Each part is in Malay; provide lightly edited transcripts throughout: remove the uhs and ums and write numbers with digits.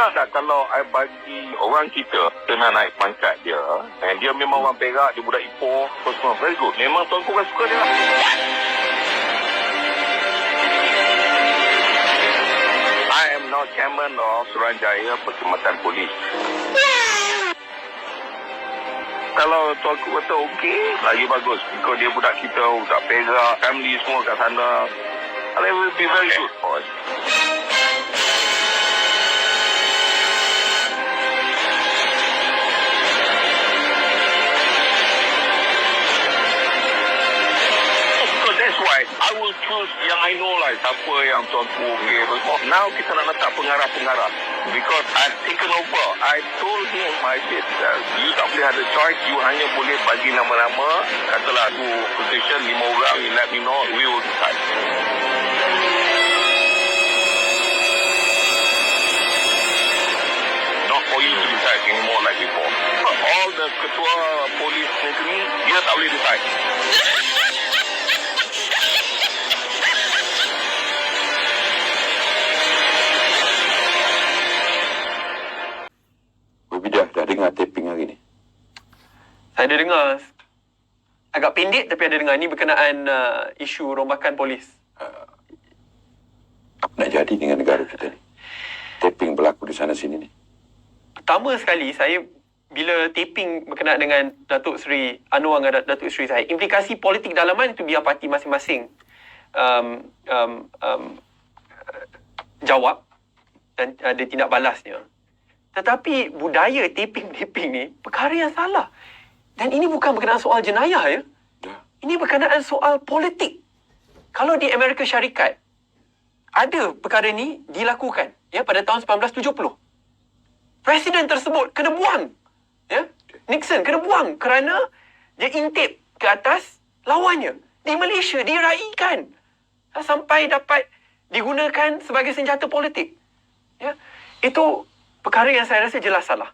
Nak tak kalau I bagi orang kita kena naik pangkat dia, and dia memang orang Perak, dia budak Ipoh, semua very good. Memang tuanku kan suka dia lah. I am now chairman of Suruhanjaya Perkhidmatan Polis. Kalau tuanku kata okey, lagi bagus. Because dia budak kita, budak Perak, family semua kat sana. And it will be very good for us. That's why I will choose yang I know lah, siapa yang tuanku okey. Now kita nak letak pengarah-pengarah. Because I've taken over. I told him, I said, you tak boleh ada choice, you hanya boleh bagi nama-nama. Katalah tu position 5 orang, you let me know, we will decide. Not for you to decide anymore like before. All the ketua polis negeri, dia tak boleh decide. Dah dengar taping hari ni? Saya ada dengar. Agak pendek tapi ada dengar. Ini berkenaan isu rombakan polis. Apa nak jadi dengan negara kita ni? Taping berlaku di sana sini ni. Pertama sekali, saya bila taping berkenaan dengan Datuk Seri Anwar dengan Datuk Seri Zahid, implikasi politik dalaman itu biar parti masing-masing jawab dan ada tindak balasnya. Tetapi budaya taping-taping ni perkara yang salah. Dan ini bukan berkenaan soal jenayah ya. Ini berkenaan soal politik. Kalau di Amerika Syarikat ada perkara ni dilakukan ya pada tahun 1970. Presiden tersebut kena buang. Ya? Nixon kena buang kerana dia intip ke atas lawannya. Di Malaysia diraikan sampai dapat digunakan sebagai senjata politik. Ya? Itu perkara yang saya rasa jelas salah.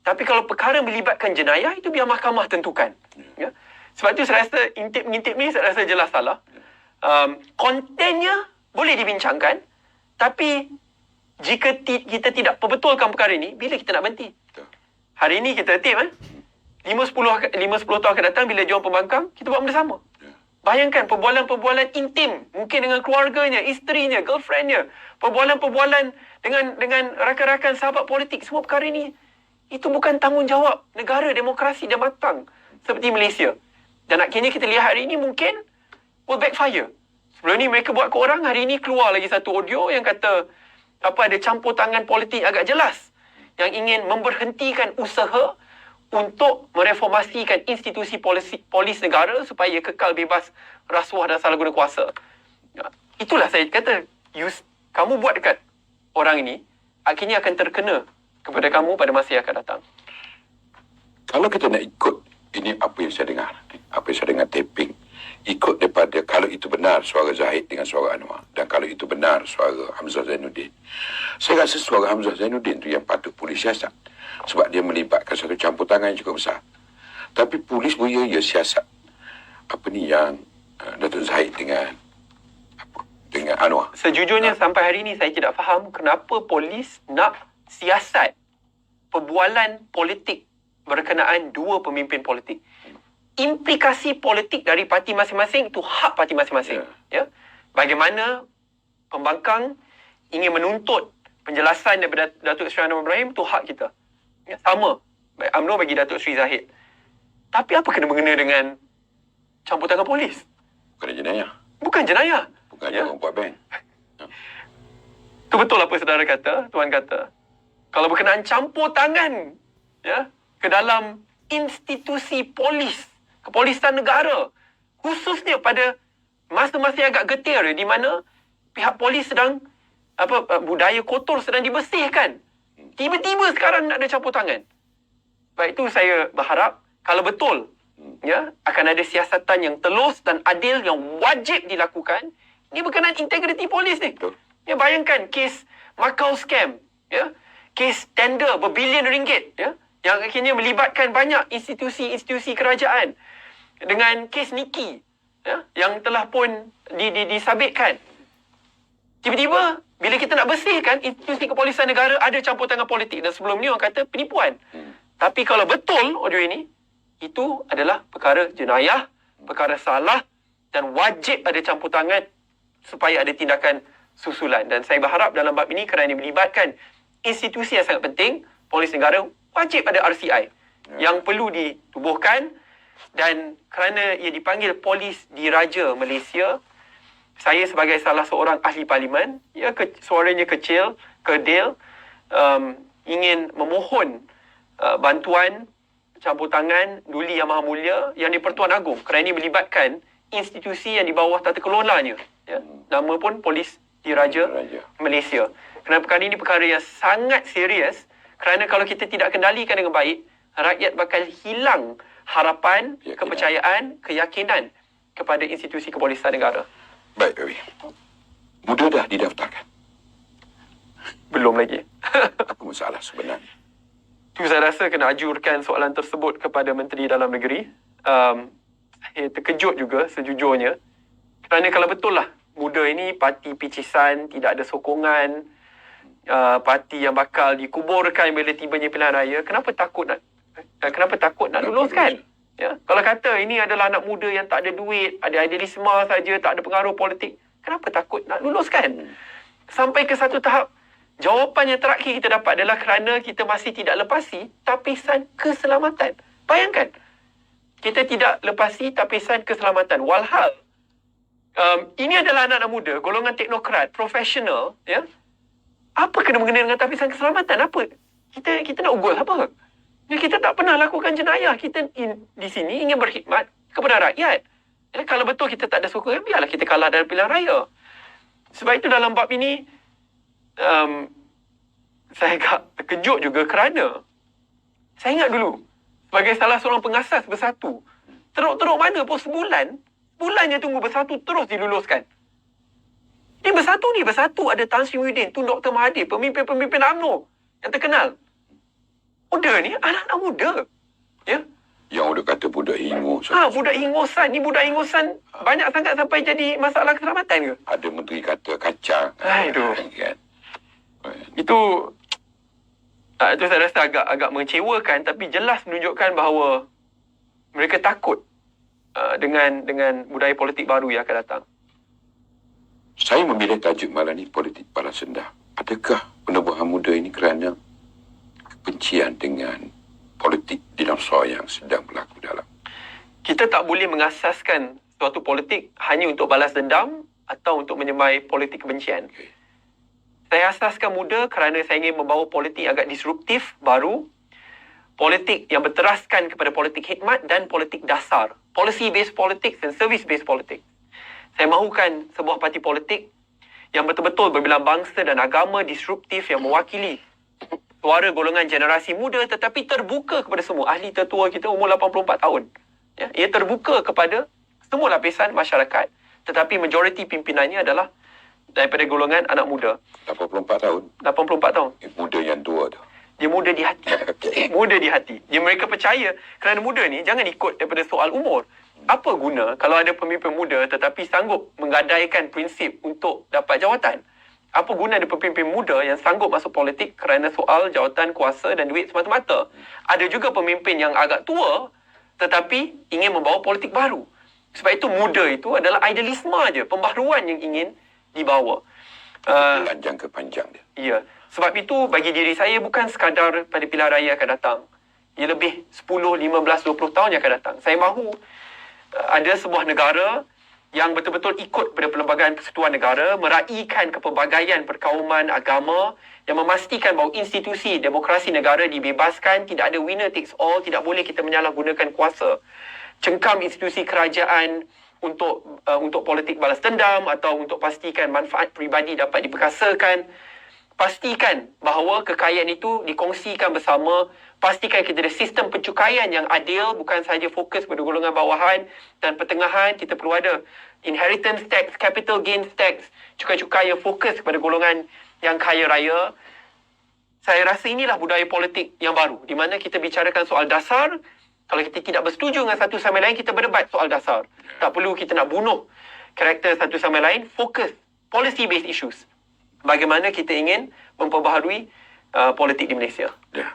Tapi kalau perkara melibatkan jenayah, itu biar mahkamah tentukan. Ya? Sebab itu saya rasa intip-ngintip ni saya rasa jelas salah. Kontennya boleh dibincangkan. Tapi jika kita tidak perbetulkan perkara ini, bila kita nak berhenti? Hari ini kita tip 5-10 tahun akan datang bila jom pembangkang, kita buat benda sama. Bayangkan perbualan-perbualan intim, mungkin dengan keluarganya, isterinya, girlfriendnya, perbualan-perbualan dengan rakan-rakan sahabat politik, semua perkara ini, itu bukan tanggungjawab negara demokrasi dan matang seperti Malaysia. Dan akhirnya kita lihat hari ini mungkin will backfire. Sebelum ni mereka buat ke orang, hari ini keluar lagi satu audio yang kata ada campur tangan politik agak jelas yang ingin memberhentikan usaha untuk mereformasikan institusi polis negara supaya kekal bebas rasuah dan salah guna kuasa. Itulah saya kata, kamu buat dekat orang ini, akhirnya akan terkena kepada kamu pada masa yang akan datang. Kalau kita nak ikut ini apa yang saya dengar taping, ikut daripada kalau itu benar suara Zahid dengan suara Anwar, dan kalau itu benar suara Hamzah Zainuddin, saya rasa suara Hamzah Zainuddin tu yang patut polis siasat. Sebab dia melibatkan satu campur tangan yang cukup besar. Tapi polis pun ya siasat. Apa ni yang Datuk Zahid dengan Anwar. Sejujurnya sampai hari ini saya tidak faham kenapa polis nak siasat perbualan politik berkenaan dua pemimpin politik. Implikasi politik dari parti masing-masing itu hak parti masing-masing. Ya. Bagaimana pembangkang ingin menuntut penjelasan daripada Datuk Seri Anwar Ibrahim, itu hak kita. Ya, sama. UMNO bagi Datuk Seri Zahid. Tapi apa kena mengena dengan campur tangan polis? Bukan jenayah. Bukan jenayah. Bukan orang buat bank. Itu betul apa saudara kata, Tuan kata. Kalau berkenaan campur tangan ya, ke dalam institusi polis, kepolisian negara, khususnya pada masa-masa yang agak getir di mana pihak polis sedang budaya kotor sedang dibersihkan. Tiba-tiba sekarang nak ada campur tangan. Baik itu saya berharap kalau betul ya akan ada siasatan yang telus dan adil yang wajib dilakukan. Ini berkenaan integriti polis ni. Ya, bayangkan kes Macau scam, ya. Kes tender berbilion ringgit, ya, yang akhirnya melibatkan banyak institusi-institusi kerajaan dengan kes Niki, ya, yang telah pun disabitkan. Tiba-tiba Bila kita nak bersihkan, institusi kepolisian negara ada campur tangan politik. Dan sebelum ni orang kata penipuan. Tapi kalau betul audio ini, itu adalah perkara jenayah, perkara salah dan wajib ada campur tangan supaya ada tindakan susulan. Dan saya berharap dalam bab ini kerana melibatkan institusi yang sangat penting, polis negara wajib ada RCI yang perlu ditubuhkan. Dan kerana ia dipanggil polis diraja Malaysia, saya sebagai salah seorang ahli parlimen, suaranya kecil, kerdil, ingin memohon bantuan campur tangan Duli Yang Maha Mulia yang di-Pertuan Agong kerana ini melibatkan institusi yang di bawah tata kelolanya. Ya. Nama pun Polis Diraja Malaysia. Kerana perkara ini perkara yang sangat serius kerana kalau kita tidak kendalikan dengan baik, rakyat bakal hilang harapan, kepercayaan, keyakinan kepada institusi kepolisian negara. Baik, Rawi. Muda dah didaftarkan. Belum lagi. Apa masalah sebenarnya? Itu saya rasa kena ajurkan soalan tersebut kepada Menteri Dalam Negeri. Saya terkejut juga sejujurnya. Kerana kalau betul lah, muda ini parti picisan, tidak ada sokongan, parti yang bakal dikuburkan bila tibanya pilihan raya, kenapa takut nak luluskan? Ya? Kalau kata ini adalah anak muda yang tak ada duit, ada idealisme saja, tak ada pengaruh politik, kenapa takut nak luluskan? Sampai ke satu tahap, jawapan yang terakhir kita dapat adalah kerana kita masih tidak lepasi tapisan keselamatan. Bayangkan, kita tidak lepasi tapisan keselamatan. Walhal, ini adalah anak-anak muda, golongan teknokrat, profesional, ya. Apa kena-mengena dengan tapisan keselamatan? Apa? Kita nak ugol apa? Ya, kita tak pernah lakukan jenayah. Kita di sini ingin berkhidmat kepada rakyat. Ya, kalau betul kita tak ada sokongan, biarlah kita kalah dalam pilihan raya. Sebab itu dalam bab ini, saya agak terkejut juga kerana saya ingat dulu sebagai salah seorang pengasas Bersatu, teruk-teruk mana pun bulannya tunggu Bersatu terus diluluskan. Ini Bersatu ada Tan Sri Muhyiddin, Tun Dr. Mahathir, pemimpin-pemimpin UMNO yang terkenal. Muda ni anak-anak muda, ya. Yang udah kata budak hingus. Budak hingusan. Ni budak hingusan banyak sangat sampai jadi masalah keselamatan ke? Ada menteri kata kacang. Aduh. Kan? Itu saya rasa agak mengecewakan, tapi jelas menunjukkan bahawa mereka takut dengan budaya politik baru yang akan datang. Saya memilih tajuk malam ni politik balas dendam. Adakah penubuhan muda ini kerana kebencian dengan politik dinamika yang sedang berlaku dalam? Kita tak boleh mengasaskan suatu politik hanya untuk balas dendam atau untuk menyemai politik kebencian. Okay. Saya asaskan muda kerana saya ingin membawa politik agak disruptif, baru. Politik yang berteraskan kepada politik khidmat dan politik dasar. Policy-based politics dan service-based politics. Saya mahukan sebuah parti politik yang betul-betul berbilang bangsa dan agama, disruptif, yang mewakili suara golongan generasi muda tetapi terbuka kepada semua. Ahli tertua kita umur 84 tahun. Ya, ia terbuka kepada semua lapisan masyarakat. Tetapi majoriti pimpinannya adalah daripada golongan anak muda. 84 tahun? 84 tahun. Muda yang tua tu. Dia muda di hati. Okay. Muda di hati. Mereka percaya kerana muda ni jangan ikut daripada soal umur. Apa guna kalau ada pemimpin muda tetapi sanggup menggadaikan prinsip untuk dapat jawatan? Apa guna ada pemimpin muda yang sanggup masuk politik kerana soal jawatan, kuasa dan duit semata-mata? Ada juga pemimpin yang agak tua tetapi ingin membawa politik baru. Sebab itu muda itu adalah idealisme aja, pembaharuan yang ingin dibawa. Jangka panjang dia. Ya. Sebab itu bagi diri saya bukan sekadar pada pilihan raya akan datang. Ia lebih 10, 15, 20 tahun yang akan datang. Saya mahu ada sebuah negara yang betul-betul ikut pada Perlembagaan Persekutuan Negara, meraihkan kepelbagaian perkauman agama, yang memastikan bahawa institusi demokrasi negara dibebaskan, tidak ada winner takes all, tidak boleh kita menyalahgunakan kuasa, cengkam institusi kerajaan untuk politik balas dendam atau untuk pastikan manfaat peribadi dapat diperkasakan. Pastikan bahawa kekayaan itu dikongsikan bersama. Pastikan kita ada sistem pencukaian yang adil, bukan sahaja fokus pada golongan bawahan dan pertengahan. Kita perlu ada inheritance tax, capital gains tax, cukai-cukai yang fokus kepada golongan yang kaya raya. Saya rasa inilah budaya politik yang baru, di mana kita bicarakan soal dasar. Kalau kita tidak bersetuju dengan satu sama lain, kita berdebat soal dasar. Tak perlu kita nak bunuh karakter satu sama lain. Fokus policy based issues. bagaimana kita ingin memperbaharui politik di Malaysia. Ya.